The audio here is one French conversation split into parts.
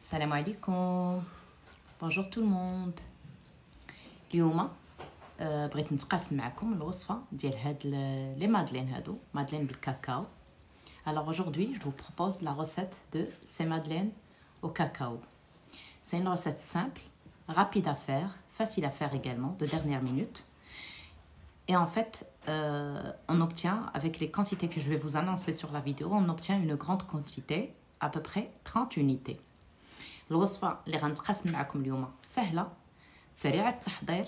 السلام عليكم. بونجور تو الموند. اليوم بغيت نتقاسم معكم الوصفه ديال هاد لي مادلين هادو مادلين بالكاكاو. Alors aujourd'hui, je vous propose la recette de ces madeleines au cacao. C'est une recette simple, rapide à faire, facile à faire également, de dernière minute. Et en fait, on obtient, avec les quantités que je vais vous annoncer sur la vidéo, on obtient une grande quantité, à peu près 30 unités. الوصفة اللي غنتقاسم معكم اليوم سهلة، سريعة التحضير،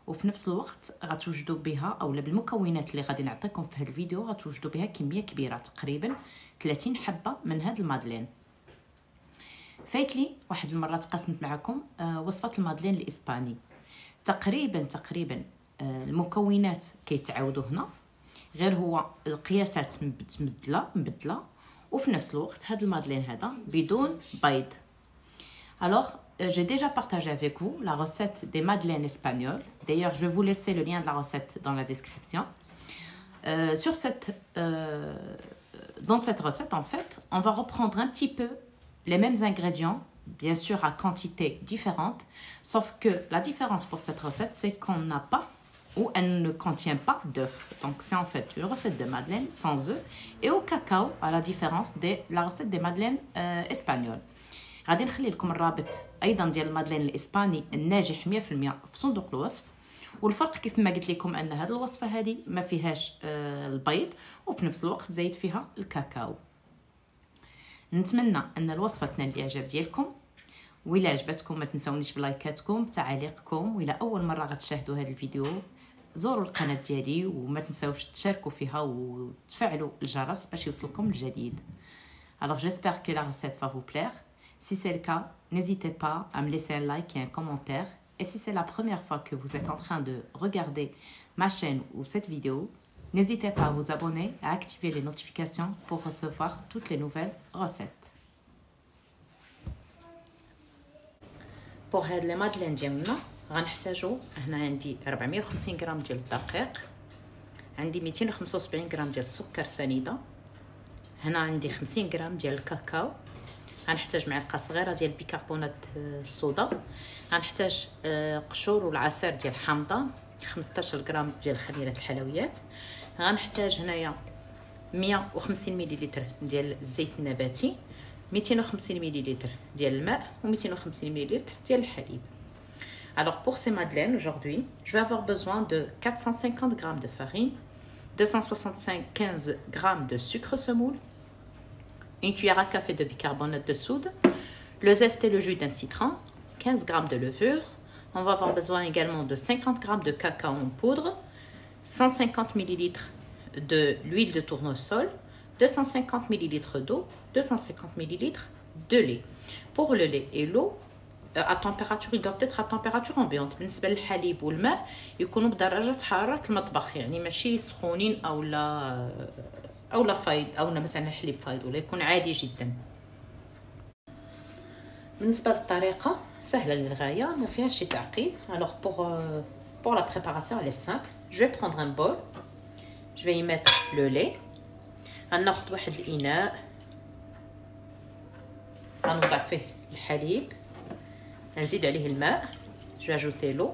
وفي نفس الوقت غتوجدوا بها اولا بالمكونات اللي غادي نعطيكم في هذا الفيديو غتوجدوا بها كمية كبيرة، تقريبا 30 حبة من هاد المادلين. فايت لي واحد المرة تقاسمت معكم وصفة المادلين الاسباني. تقريبا المكونات كيتعاودوا هنا، غير هو القياسات مبدله وفي نفس الوقت هاد المادلين هذا بدون بيض. Alors, j'ai déjà partagé avec vous la recette des madeleines espagnoles. D'ailleurs, je vais vous laisser le lien de la recette dans la description. Dans cette recette, en fait, on va reprendre un petit peu les mêmes ingrédients, bien sûr à quantité différente, sauf que la différence pour cette recette, c'est qu'on n'a pas ou elle ne contient pas d'œufs. Donc, c'est en fait une recette de madeleine sans œufs et au cacao, à la différence de la recette des madeleines espagnoles. غادي نخلي لكم الرابط ايضا ديال المادلين الاسباني الناجح 100% في صندوق الوصف. والفرق كيف ما قلت لكم ان هذه الوصفه هذه ما فيهاش البيض وفي نفس الوقت زايد فيها الكاكاو. نتمنى ان الوصفه تنال الاعجاب ديالكم، وإلا عجبتكم ما تنسونيش بلايكاتكم بتعاليقكم، وإلا اول مره غتشاهدوا هذا الفيديو زوروا القناه ديالي وما تنساوش تشاركوا فيها وتفعلوا الجرس باش يوصلكم الجديد. Alors j'espère que la recette va vous plaire. Si c'est le cas, n'hésitez pas à me laisser un like et un commentaire. Et si c'est la première fois que vous êtes en train de regarder ma chaîne ou cette vidéo, n'hésitez pas à vous abonner et à activer les notifications pour recevoir toutes les nouvelles recettes. Pour هاد لي مادلين ديالنا غنحتاجو هنا عندي 450 غرام ديال الدقيق، عندي 275 غرام ديال السكر سنيده، هنا عندي 50 غرام ديال الكاكاو، غنحتاج معلقه صغيره ديال بيكربونات الصودا، غنحتاج قشور والعصير ديال الحامضه، 15 غرام ديال خميره الحلويات، غنحتاج هنايا 150 مليلتر ديال الزيت النباتي، 250 مليلتر ديال الماء و250 مليلتر ديال الحليب. Alors pour ces madeleines aujourd'hui, je vais avoir besoin de 450 g de farine, 275 g de sucre semoule, une cuillère à café de bicarbonate de soude, le zeste et le jus d'un citron, 15 g de levure. On va avoir besoin également de 50 g de cacao en poudre, 150 ml de l'huile de tournesol, 250 ml d'eau, 250 ml de lait. Pour le lait et l'eau, à température, ils doivent être à température ambiante. بالنسبة للحليب والماء يكونوا بدرجة حرارة المطبخ، يعني ماشي سخونين أو لا فايض أو مثلا حليب فايض، ولا يكون عادي جدا. بالنسبة للطريقة سهلة للغاية، ما فيهاش شي تعقيد. Alors pour la préparation elle est simple. Je vais prendre un bol, je vais y mettre le lait. غناخد واحد الإناء غنوضع فيه الحليب، نزيد عليه الماء. Je vais ajouter l'eau,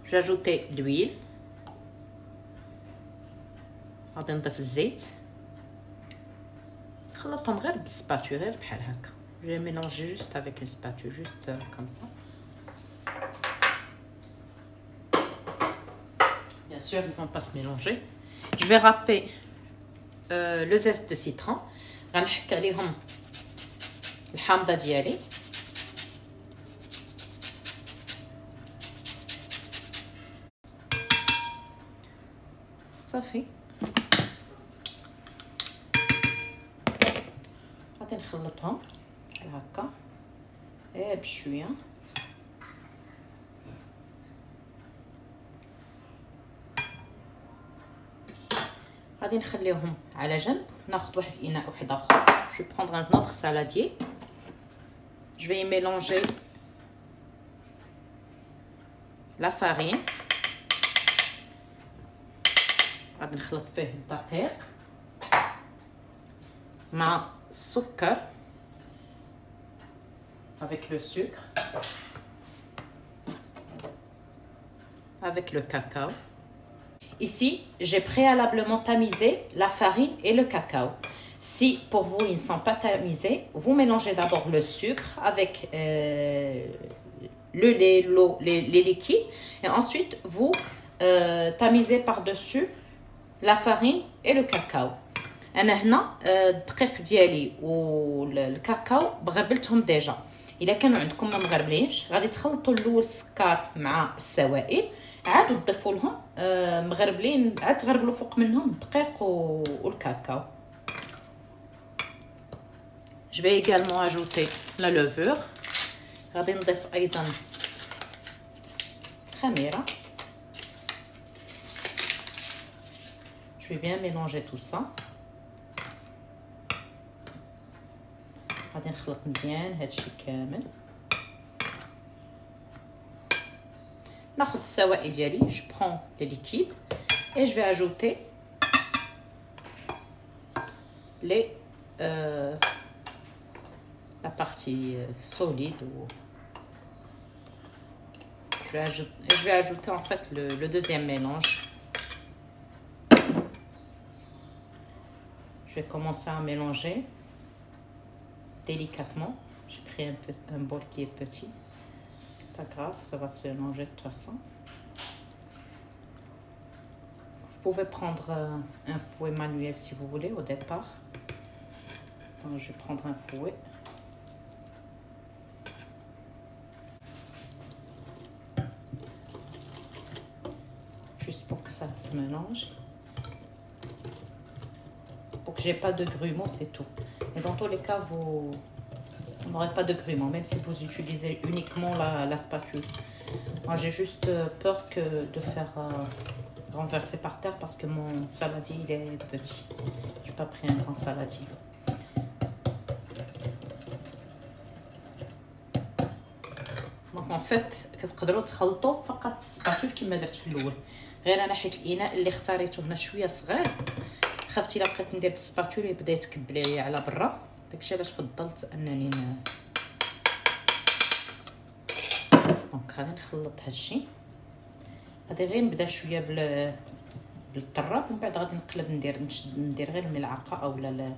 je vais ajouter l'huile، غادي نضيف الزيت، نخلطهم غير بالسباتول، غير بحال هكا. Je vais mélanger juste avec une spatule, juste comme ça. Bien sûr, ils vont pas se mélanger. Je vais râper le zeste de citron. غنحك عليهم الحامضه ديالي، صافي. غادي نخلطهم بحال هكا غير بشويه. غادي نخليهم على جنب، ناخذ واحد الاناء واحد اخر. Je vais prendre un autre saladier. Je vais y mélanger la farine. غادي نخلط فيه الدقيق مع السكر avec le sucre, avec le cacao. Ici, j'ai préalablement tamisé la farine et le cacao. Si pour vous, ils ne sont pas tamisés, vous mélangez d'abord le sucre avec le lait, l'eau, les liquides. Et ensuite, vous tamisez par-dessus la farine et le cacao. أنا هنا الدقيق ديالي والكاكاو بغربلتهم ديجا. إلا كانوا عندكم ما مغربلينش غادي تخلطوا الأول السكر مع السوائل، عادوا تضيفوا لهم مغربلين، عاد تغربلوا فوق منهم الدقيق والكاكاو. Je vais également ajouter la levure. غادي نضيف أيضا خميرة. Je vais bien mélanger tout ça. غادي نخلط مزيان هادشي كامل. ناخذ السوائل ديالي. Je prends le liquide et je vais ajouter la partie solide. Je vais ajouter en fait le deuxième mélange. Je vais commencer à mélanger délicatement. J'ai pris un bol qui est petit. C'est pas grave, ça va se mélanger de toute façon. Vous pouvez prendre un fouet manuel si vous voulez au départ. Donc, je vais prendre un fouet. Juste pour que ça se mélange. Pour que j'ai pas de grumeaux, c'est tout. Et dans tous les cas, vous n'aurez pas de grumeaux, même si vous utilisez uniquement la spatule. Moi, j'ai juste peur de faire renverser par terre parce que mon saladier, il est petit. Je n'ai pas pris un grand saladier. Donc, en fait, كتقدروا تخلطوا فقط بالسباتول كما درت في الاول. غير انا حيت الاناء اللي اختاريته هنا شويه صغير، خفت الا بقيت ندير بالسباتول يبدا يتكب لي على برا. داكشي علاش فضلت انني دونك غادي نخلط هادشي. غادي غير نبدا شويه بالطراب، ومن بعد غادي نقلب ندير غير الملعقه او لا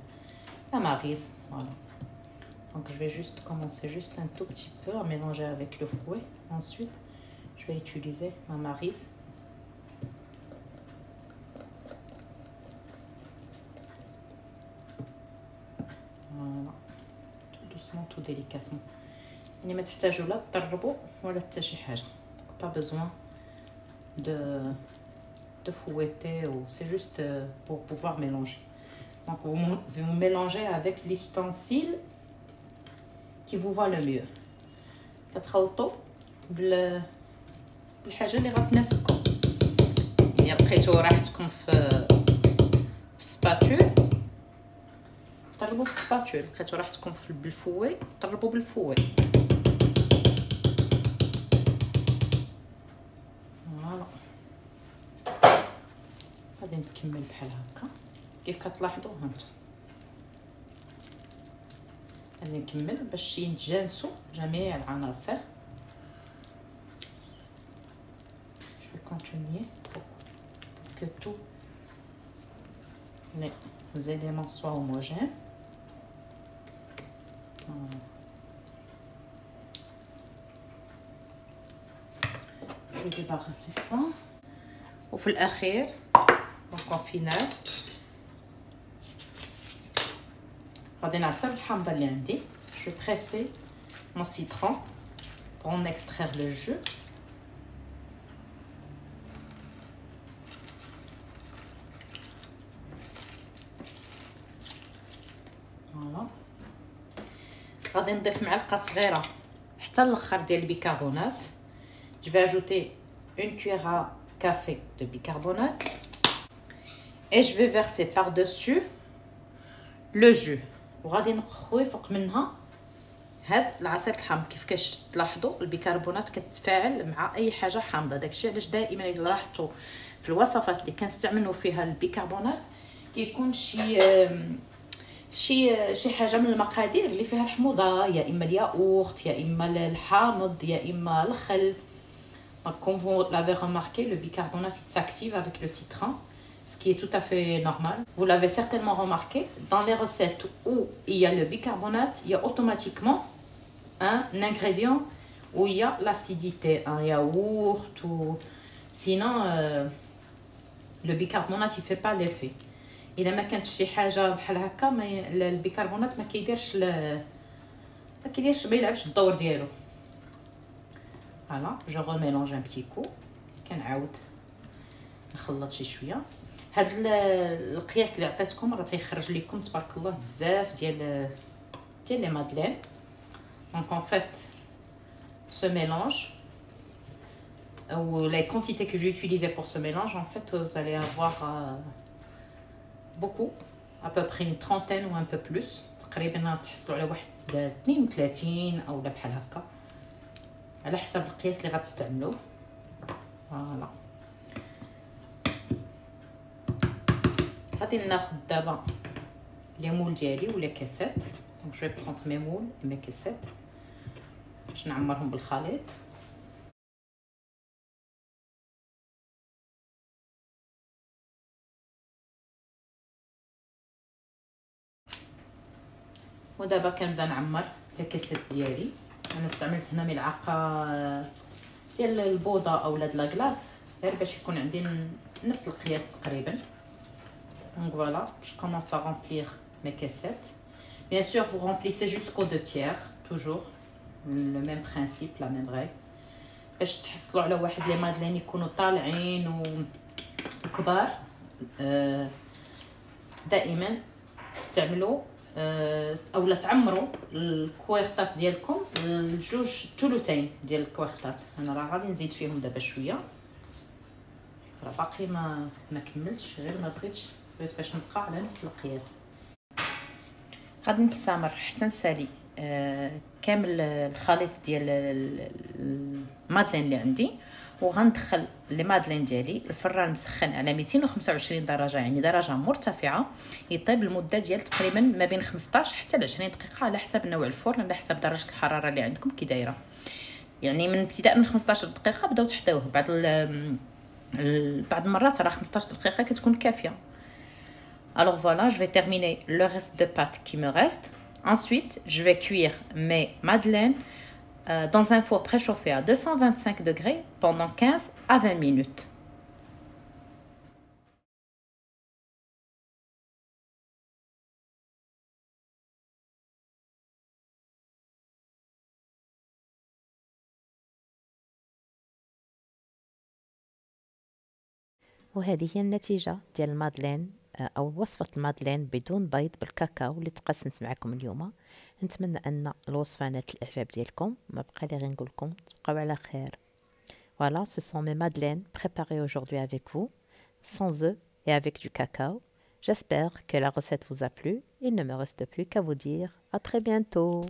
ماغيز. فوالا. Donc je vais juste commencer juste un tout petit peu à mélanger avec le fouet. Ensuite, je vais utiliser ma maryse. Voilà. Tout doucement, tout délicatement. يعني ما تحتاجوا لا تطربوا ولا حتى شي حاجه. Donc pas besoin de fouetter, ou c'est juste pour pouvoir mélanger. Donc vous mélangez avec l'ustensile qui vous va le mieux. كتخلطوا بالحاجه اللي غتناسبكم. يعني لقيتوا راحتكم في السباتول طربوا بالسباتول، لقيتوا راحتكم بالفوي طربوا بالفوي. فوالا. غادي نكمل بحال هكا كيف كتلاحظوا هانتوما. غادي نكمل باش يتجانسوا جميع العناصر. Je vais continuer pour que tous les éléments soient homogènes. Voilà. Je vais débarrasser ça. وفي الأخير donc en final غادي نعصر الحامضه اللي عندي. Je vais presser mon citron pour en extraire le jus. Voilà. غادي نضيف معلقه صغيره حتى الاخر ديال البيكربونات. Je vais ajouter une cuillère à café de bicarbonate et je vais verser par-dessus le jus. وغادي نخوي فوق منها هاد العصير الحامض. كيف تلاحظوا البيكربونات كتتفاعل مع اي حاجه حامضه. داكشي علاش دائما الا لاحظتوا في الوصفات اللي كنستعملوا فيها البيكربونات كيكون شي حاجه من المقادير اللي فيها الحموضه، يا اما الياغورت يا اما الحامض يا اما الخل. Donc, comme vous l'avez remarqué, le bicarbonate s'active avec le citron, ce qui est tout à fait normal. Vous l'avez certainement remarqué, dans les recettes où il y a le bicarbonate, il y a automatiquement un ingrédient où il y a l'acidité, un yaourt ou... Sinon, le bicarbonate, il ne fait pas l'effet. إلا ما كانتش شي حاجه بحال هكا البيكربونات ما كيديرش ما يلعبش الدور ديالو. فوالا جو ريميلونج ان بتي كو، كنعاود نخلط شي شويه. هاد القياس اللي عطيتكم راه تيخرج لكم تبارك الله بزاف ديال لي مادلين. دونك en fait ce mélange ou les quantités que j'ai utilisées pour ce mélange, en fait vous allez avoir beaucoup, à peu près une trentaine ou un peu plus. تقريبا تحصلوا على واحد 32 او لا بحال هكا على حسب القياس اللي غتستعملوه. فوالا غادي ناخذ دابا لي مول ديالي ولا كاسات. دونك جو برونط مي مول مي كاسات باش نعمرهم بالخليط. ودابا كنبدا نعمر الكاسات ديالي. انا استعملت هنا ملعقه ديال البوضه اولا د لاكلاص غير باش يكون عندي نفس القياس تقريبا. دونك فوالا je commence à remplir mes caissettes. Bien sûr vous remplissez jusqu'aux 2/3 toujours le même principe, la même règle باش تحصلوا على واحد لي مادلين يكونوا طالعين وكبار. دائما تستعملوا اولا تعمروا الكويرطات ديالكم الجوج ثلثين ديال الكويرطات. انا راه غادي نزيد فيهم دابا شويه حيت راه باقي ما كملتش، غير ما بغيت باش نبقى على نفس القياس. غادي نستمر حتى نسالي كامل الخليط ديال المادلين اللي عندي، وغندخل لي مادلين ديالي الفران مسخن على 225 درجه، يعني درجه مرتفعه، يطيب المده ديال تقريبا ما بين 15 حتى ل 20 دقيقه على حسب نوع الفرن، على حسب درجه الحراره اللي عندكم كي دايره. يعني من ابتداء من 15 دقيقه بداو تحطيوه. بعض المرات راه 15 دقيقه كتكون كافيه. Alors voilà, je vais terminer le reste de pâte qui me reste. Ensuite, je vais cuire mes madeleines dans un four préchauffé à 225 degrés pendant 15 à 20 minutes. وهذه هي النتيجة ديال المادلين او وصفه المادلين بدون بيض بالكاكاو اللي تقسمت معكم اليوم. نتمنى ان الوصفه نالت الاعجاب ديالكم. ما بقى لي غير نقول لكم تبقاو على خير. Voilà, ce sont mes madeleines préparées aujourd'hui avec vous, sans œufs et avec du cacao. J'espère que la recette vous a plu. Il ne me reste plus qu'à vous dire à très bientôt.